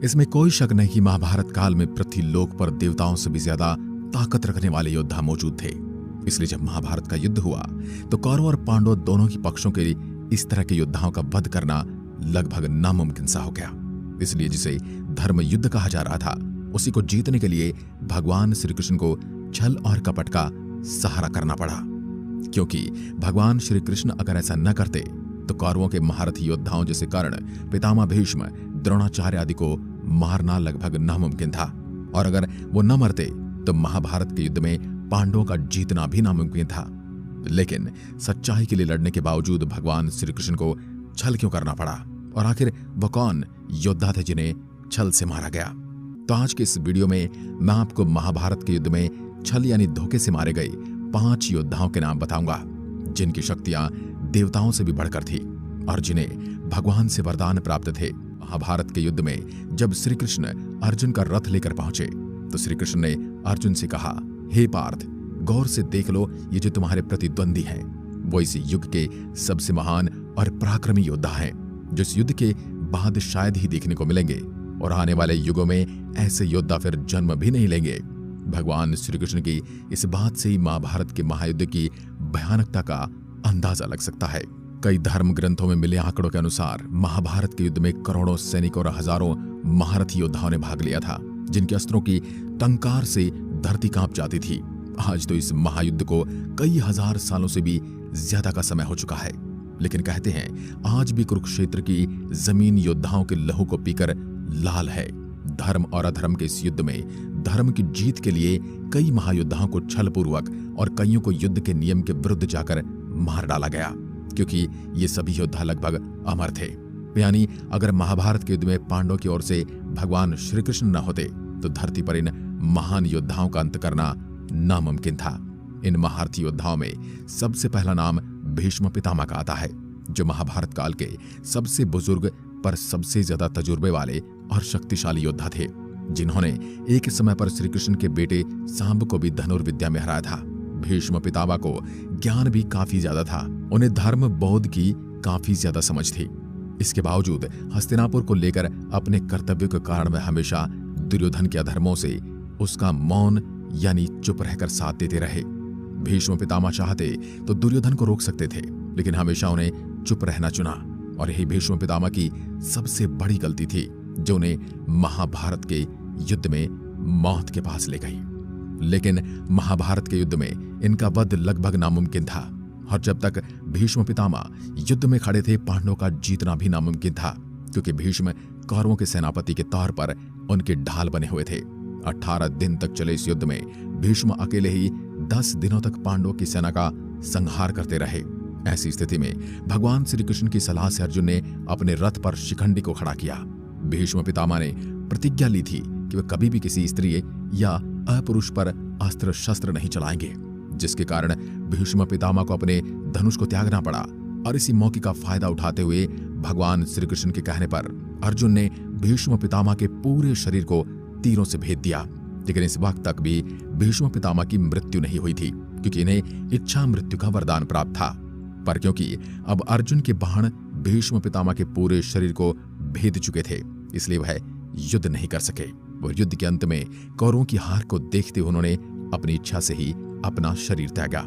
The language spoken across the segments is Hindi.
इसमें कोई शक नहीं कि महाभारत काल में पृथ्वीलोक पर देवताओं से भी ज्यादा ताकत रखने वाले योद्धा मौजूद थे। इसलिए जब महाभारत का युद्ध हुआ तो कौरव और पांडव दोनों ही पक्षों के इस तरह के योद्धाओं का वध करना लगभग नामुमकिन सा हो गया। इसलिए जिसे धर्म युद्ध कहा जा रहा था, उसी को जीतने के लिए भगवान श्री कृष्ण को छल और कपट का सहारा करना पड़ा। क्योंकि भगवान श्री कृष्ण अगर ऐसा न करते तो कौरवों के महारथी योद्धाओं जैसे कर्ण, पितामह भीष्म, द्रोणाचार्य आदि को मारना लगभग नामुमकिन था। और अगर वो न मरते तो महाभारत के युद्ध में पांडवों का जीतना भी नामुमकिन था। लेकिन सच्चाई के लिए लड़ने के बावजूद भगवान श्री कृष्ण को छल क्यों करना पड़ा, और आखिर वो कौन योद्धा थे जिन्हें छल से मारा गया? तो आज के इस वीडियो में मैं आपको महाभारत के युद्ध में छल यानी धोखे से मारे गए 5 योद्धाओं के नाम बताऊंगा, जिनकी शक्तियां देवताओं से भी बढ़कर थी और जिन्हें भगवान से वरदान प्राप्त थे। महाभारत के युद्ध में जब श्री कृष्ण अर्जुन का रथ लेकर पहुंचे तो श्री कृष्ण ने अर्जुन से कहा, हे पार्थ, गौर से देख लो, ये जो तुम्हारे प्रतिद्वंदी हैं वो इस युग के सबसे महान और पराक्रमी योद्धा हैं, जो इस युद्ध के बाद शायद ही देखने को मिलेंगे, और आने वाले युगों में ऐसे योद्धा फिर जन्म भी नहीं लेंगे। भगवान श्री कृष्ण की इस बात से ही महाभारत के महायुद्ध की भयानकता का अंदाजा लग सकता है। कई धर्म ग्रंथों में मिले आंकड़ों के अनुसार महाभारत के युद्ध में करोड़ों सैनिक और हजारों महारथी योद्धाओं ने भाग लिया था, जिनके अस्त्रों की टंकार से धरती कांप जाती थी। आज तो इस महायुद्ध को कई हजार सालों से भी ज्यादा का समय हो चुका है, लेकिन कहते हैं आज भी कुरुक्षेत्र की जमीन योद्धाओं के लहू को पीकर लाल है। धर्म और अधर्म के इस युद्ध में धर्म की जीत के लिए कई महायोद्धाओं को छलपूर्वक और कईयों को युद्ध के नियम के विरुद्ध जाकर मार डाला गया, क्योंकि ये सभी योद्धा लगभग अमर थे। यानी अगर महाभारत के युद्ध में पांडवों की ओर से भगवान श्री कृष्ण न होते तो धरती पर इन महान योद्धाओं का अंत करना नामुमकिन था। इन महारथी योद्धाओं में सबसे पहला नाम भीष्म पितामह का आता है, जो महाभारत काल के सबसे बुजुर्ग पर सबसे ज्यादा तजुर्बे वाले और शक्तिशाली योद्धा थे, जिन्होंने एक समय पर श्री कृष्ण के बेटे सांब को भी धनुर्विद्या में हराया था। भीष्म पितामह को ज्ञान भी काफी ज्यादा था, उन्हें धर्म बोध की काफी ज्यादा समझ थी। इसके बावजूद हस्तिनापुर को लेकर अपने कर्तव्य के कारण वे हमेशा दुर्योधन के अधर्मों से उसका मौन यानी चुप रहकर साथ देते रहे। भीष्म पितामह चाहते तो दुर्योधन को रोक सकते थे, लेकिन हमेशा उन्हें चुप रहना चुना, और यही भीष्म पितामह की सबसे बड़ी गलती थी, जो उन्हें महाभारत के युद्ध में मौत के पास ले गई। लेकिन महाभारत के युद्ध में इनका वध लगभग नामुमकिन था, और जब तक भीष्म पितामह युद्ध में खड़े थे पांडवों का जीतना भी नामुमकिन था, क्योंकि भीष्म कौरवों के सेनापति के तौर पर उनके ढाल बने हुए थे। 18 दिन तक चले इस युद्ध में भीष्म अकेले ही 10 दिनों तक पांडवों की सेना का संहार करते रहे। ऐसी स्थिति में भगवान श्री कृष्ण की सलाह से अर्जुन ने अपने रथ पर शिखंडी को खड़ा किया। भीष्म पितामह ने प्रतिज्ञा ली थी कि वे कभी भी किसी स्त्री या अपुरुष पर अस्त्र शस्त्र नहीं चलाएंगे, जिसके कारण भीष्म पितामह को अपने धनुष को त्यागना पड़ा। और इसी मौके का फायदा उठाते हुए भगवान श्री कृष्ण के कहने पर अर्जुन ने भीष्म पितामह के पूरे शरीर को तीरों से भेद दिया। लेकिन इस वक्त तक भी भीष्म पितामह की मृत्यु नहीं हुई थी, क्योंकि इन्हें इच्छा मृत्यु का वरदान प्राप्त था। पर क्योंकि अब अर्जुन के बाण भीष्म पितामह के पूरे शरीर को भेद चुके थे, इसलिए वह युद्ध नहीं कर सके। वो युद्ध के अंत में कौरवों की हार को देखते हुए उन्होंने अपनी इच्छा से ही अपना शरीर त्यागा।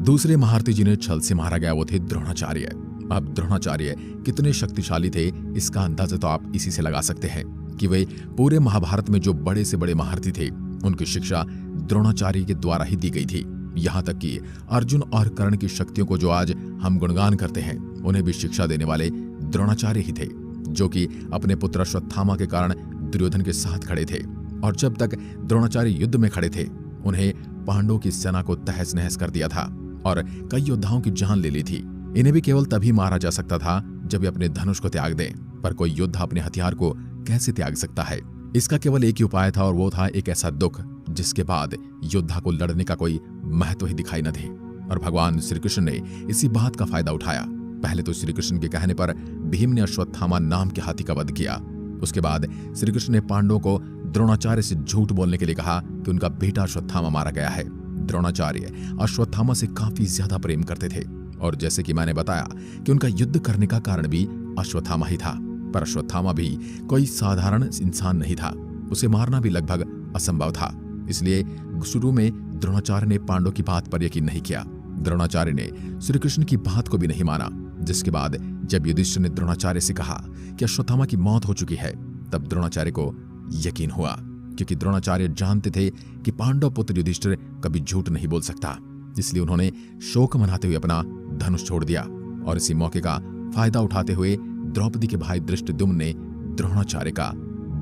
दूसरे महारथी जिन्हें छल से मारा गया वो थे द्रोणाचार्य। अब द्रोणाचार्य कितने शक्तिशाली थे इसका अंदाजा तो आप इसी से लगा सकते हैं कि वे पूरे महाभारत में जो बड़े से बड़े महारथी थे उनकी शिक्षा द्रोणाचार्य के द्वारा ही दी गई थी। यहाँ तक कि अर्जुन और कर्ण की शक्तियों को जो आज हम गुणगान करते हैं, उन्हें भी शिक्षा देने वाले द्रोणाचार्य ही थे, जो कि अपने पुत्र अश्वत्थामा के कारण दुर्योधन के साथ खड़े थे। और जब तक द्रोणाचार्य युद्ध में खड़े थे, उन्हें पांडवों की सेना को तहस नहस कर दिया था और कई योद्धाओं की जान ले ली थी। इन्हें भी केवल तभी मारा जा सकता था जब वे अपने धनुष को त्याग दें, पर कोई योद्धा अपने हथियार को कैसे त्याग सकता है? इसका केवल एक ही उपाय था, और वो था एक ऐसा दुख जिसके बाद योद्धा को लड़ने का कोई महत्व ही दिखाई न दे। और भगवान श्री कृष्ण ने इसी बात का फायदा उठाया। पहले तो श्री कृष्ण के कहने पर भीम ने अश्वत्थामा नाम के हाथी का वध किया। उसके बाद श्री कृष्ण ने पांडवों को द्रोणाचार्य से झूठ बोलने के लिए कहा कि उनका बेटा अश्वत्थामा मारा गया है। द्रोणाचार्य अश्वत्थामा से काफी ज्यादा प्रेम करते थे, और जैसे कि मैंने बताया कि उनका युद्ध करने का कारण भी अश्वत्थामा ही था। पर अश्वत्थामा भी कोई साधारण इंसान नहीं था। उसे मारना भी लगभग असंभव था। इसलिए शुरू में द्रोणाचार्य ने पांडवों की बात पर यकीन नहीं किया। द्रोणाचार्य ने श्री कृष्ण की बात को भी नहीं माना। जिसके बाद जब युधिष्ठिर ने द्रोणाचार्य से कहा कि अश्वत्थामा की मौत हो चुकी है, तब द्रोणाचार्य को यकीन हुआ, क्योंकि द्रोणाचार्य जानते थे कि पांडव पुत्र युधिष्ठिर कभी झूठ नहीं बोल सकता। इसलिए उन्होंने शोक मनाते हुए अपना धनुष छोड़ दिया और इसी मौके का फायदा उठाते हुए द्रौपदी के भाई धृष्टद्युम्न ने द्रोणाचार्य का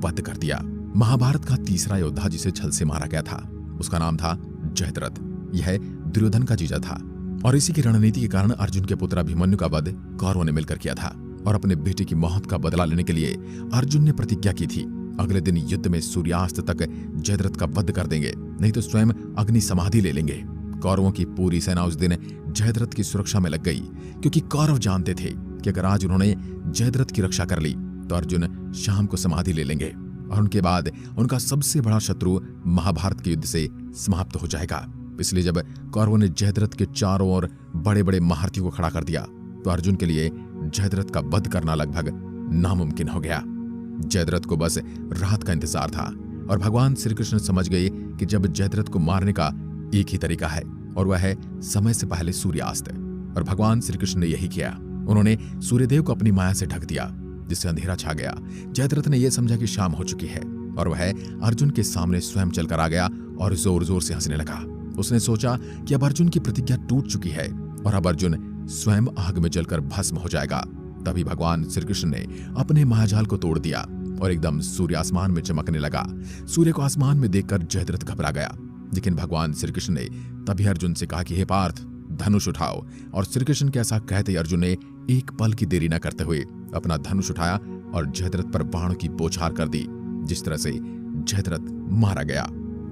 वध कर दिया। महाभारत का तीसरा योद्धा जिसे छल से मारा गया था, उसका नाम था जयद्रथ। यह दुर्योधन का जीजा था और इसी की रणनीति के कारण अर्जुन के पुत्र अभिमन्यु का वध कौरवों ने मिलकर किया था। और अपने बेटे की मौत का बदला लेने के लिए अर्जुन ने प्रतिज्ञा की थी, अगले दिन युद्ध में सूर्यास्त तक जयद्रथ का वध कर देंगे, नहीं तो स्वयं अग्नि समाधि ले लेंगे। कौरवों की पूरी सेना उस दिन जयद्रथ की सुरक्षा में लग गई, क्योंकि कौरव जानते थे कि अगर आज उन्होंने जयद्रथ की रक्षा कर ली तो अर्जुन शाम को समाधि ले लेंगे और उनके बाद उनका सबसे बड़ा शत्रु महाभारत के युद्ध से समाप्त हो जाएगा। इसलिए जब कौरवों ने जयद्रथ के चारों ओर बड़े बड़े महारथियों को खड़ा कर दिया तो अर्जुन के लिए जयद्रथ का वध करना लगभग नामुमकिन हो गया। जयद्रथ को बस रात का इंतजार था और भगवान श्री कृष्ण समझ गए कि जब जयद्रथ को मारने का एक ही तरीका है और वह है समय से पहले सूर्यास्त। और भगवान श्री कृष्ण ने यही किया। उन्होंने सूर्यदेव को अपनी माया से ढक दिया, जिससे अंधेरा छा गया। जयद्रथ ने यह समझा कि शाम हो चुकी है और वह अर्जुन के सामने स्वयं चलकर आ गया और जोर जोर से हंसने लगा। उसने सोचा कि अब अर्जुन की प्रतिज्ञा टूट चुकी है और अब अर्जुन स्वयं आग में जलकर भस्म हो जाएगा। तभी भगवान श्री कृष्ण ने अपने मायाजाल को तोड़ दिया और एकदम सूर्य आसमान में चमकने लगा। सूर्य को आसमान में देखकर जयद्रथ घबरा गया, लेकिन भगवान श्री कृष्ण ने तभी अर्जुन से कहा कि हे पार्थ, धनुष उठाओ। और श्री कृष्ण के ऐसा कहते ही अर्जुन ने एक पल की देरी न करते हुए अपना धनुष उठाया और जयद्रथ पर बाणों की बौछार कर दी। जिस तरह से जयद्रथ मारा गया।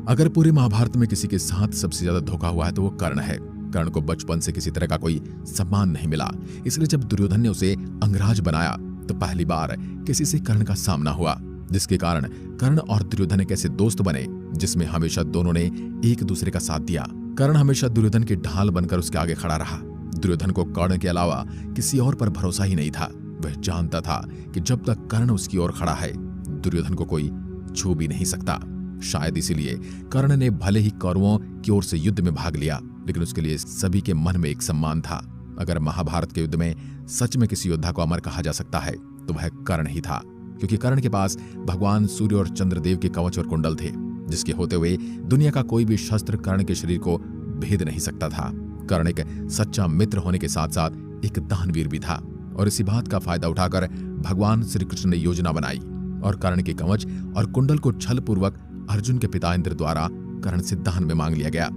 अगर पूरे महाभारत में किसी के साथ सबसे ज्यादा धोखा हुआ है तो वो कर्ण है। कर्ण को बचपन से किसी तरह का कोई सम्मान नहीं मिला, इसलिए जब दुर्योधन ने उसे अंगराज बनाया तो पहली बार किसी से कर्ण का सामना हुआ, जिसके कारण कर्ण और दुर्योधन एक ऐसे दोस्त बने जिसमें हमेशा दोनों ने एक दूसरे का साथ दिया। कर्ण हमेशा दुर्योधन की ढाल बनकर उसके आगे खड़ा रहा। दुर्योधन को कर्ण के अलावा किसी और पर भरोसा ही नहीं था। वह जानता था कि जब तक कर्ण उसकी ओर खड़ा है दुर्योधन को कोई छू भी नहीं सकता। शायद इसीलिए कर्ण ने भले ही कौरवों की ओर से युद्ध में भाग लिया, लेकिन उसके लिए सभी के मन में एक सम्मान था। अगर महाभारत के युद्ध में सच में किसी योद्धा को अमर कहा जा सकता है तो वह कर्ण ही था, क्योंकि कर्ण के पास भगवान सूर्य और चंद्रदेव के कवच और कुंडल थे, जिसके होते हुए दुनिया का कोई भी शस्त्र कर्ण के शरीर को भेद नहीं सकता था। कर्ण एक सच्चा मित्र होने के साथ साथ एक दानवीर भी था और इसी बात का फायदा उठाकर भगवान श्री कृष्ण ने योजना बनाई और कर्ण के कवच और कुंडल को छल पूर्वक अर्जुन के पिता इंद्र द्वारा कर्ण से दान में मांग लिया गया।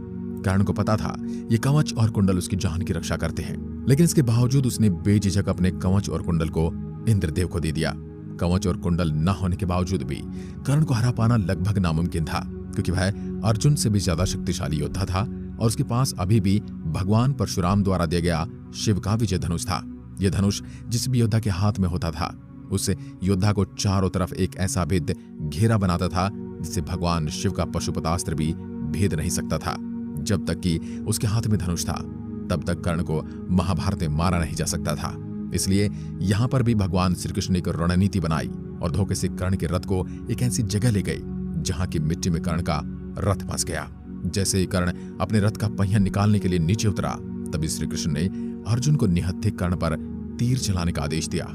कर्ण को पता था ये कवच और कुंडल उसकी जान की रक्षा करते हैं, लेकिन इसके बावजूद उसने बेझिझक अपने कवच और कुंडल को इंद्रदेव को दे दिया। कवच और कुंडल न होने के बावजूद भी कर्ण को हरा पाना लगभग नामुमकिन था, क्योंकि वह अर्जुन से भी ज्यादा शक्तिशाली योद्धा था और उसके पास अभी भी भगवान परशुराम द्वारा दिया गया शिव का विजय धनुष था। यह धनुष जिस भी योद्धा के हाथ में होता था उस योद्धा को चारों तरफ एक ऐसा भेद घेरा बनाता था जिसे भगवान शिव का पशुपतास्त्र भी भेद नहीं सकता था। जब तक कि उसके हाथ में धनुष था तब तक कर्ण को महाभारत में मारा नहीं जा सकता था। इसलिए यहाँ पर भी भगवान श्री कृष्ण ने एक रणनीति बनाई और धोखे से कर्ण के रथ को एक ऐसी जगह ले गए जहाँ की मिट्टी में कर्ण का रथ फंस गया। जैसे ही कर्ण अपने रथ का पहिया निकालने के लिए नीचे उतरा, तभी श्री कृष्ण ने अर्जुन को निहत्थे कर्ण पर तीर चलाने का आदेश दिया।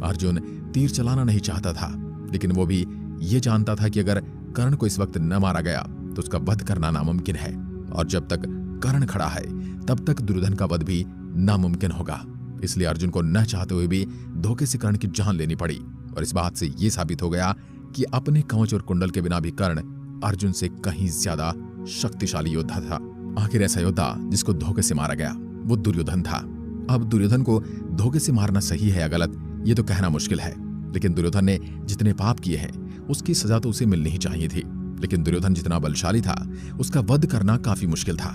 अर्जुन तीर चलाना नहीं चाहता था, लेकिन वो भी ये जानता था कि अगर कर्ण को इस वक्त न मारा गया तो उसका वध करना नामुमकिन है और जब तक कर्ण खड़ा है तब तक दुर्योधन का वध भी नामुमकिन होगा। इसलिए अर्जुन को न चाहते हुए भी धोखे से कर्ण की जान लेनी पड़ी और इस बात से यह साबित हो गया कि अपने कवच और कुंडल के बिना भी कर्ण अर्जुन से कहीं ज्यादा शक्तिशाली योद्धा था। आखिर ऐसा योद्धा जिसको धोखे से मारा गया वो दुर्योधन था। अब दुर्योधन को धोखे से मारना सही है या गलत ये तो कहना मुश्किल है, लेकिन दुर्योधन ने जितने पाप किए हैं उसकी सजा तो उसे मिलनी ही चाहिए थी। लेकिन दुर्योधन जितना बलशाली था उसका वध करना काफी मुश्किल था,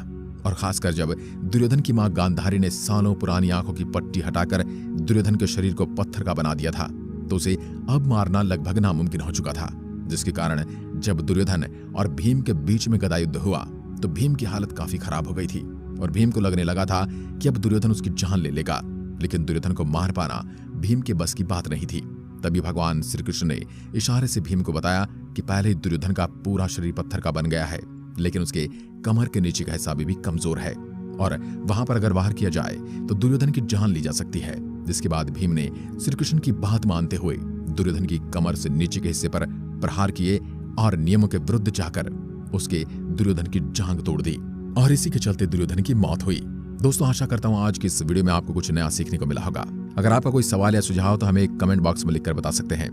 और खासकर जब दुर्योधन की मां गांधारी ने सालों पुरानी आंखों की पट्टी हटाकर दुर्योधन के शरीर को पत्थर का बना दिया था तो उसे अब मारना लगभग नामुमकिन हो चुका था। जिसके कारण जब दुर्योधन और भीम के बीच में गदा युद्ध हुआ तो भीम की हालत काफी खराब हो गई थी और भीम को लगने लगा था कि अब दुर्योधन उसकी जान ले लेगा, लेकिन दुर्योधन को मार पाना भीम के बस की बात नहीं थी। तभी भगवान श्री कृष्ण ने इशारे से भीम को बताया कि पहले दुर्योधन का पूरा शरीर पत्थर का बन गया है, लेकिन उसके कमर के नीचे का हिस्सा अभी भी कमजोर है और वहां पर अगर वार किया जाए तो दुर्योधन की जान ली जा सकती है। जिसके बाद भीम ने श्री कृष्ण की बात मानते हुए दुर्योधन की कमर से नीचे के हिस्से पर प्रहार किए और नियमों के विरुद्ध जाकर उसके दुर्योधन की जांघ तोड़ दी और इसी के चलते दुर्योधन की मौत हुई। दोस्तों, आशा करता हूं आज की इस वीडियो में आपको कुछ नया सीखने को मिला होगा। अगर आपका कोई सवाल या सुझाव तो हमें कमेंट बॉक्स में लिखकर बता सकते हैं।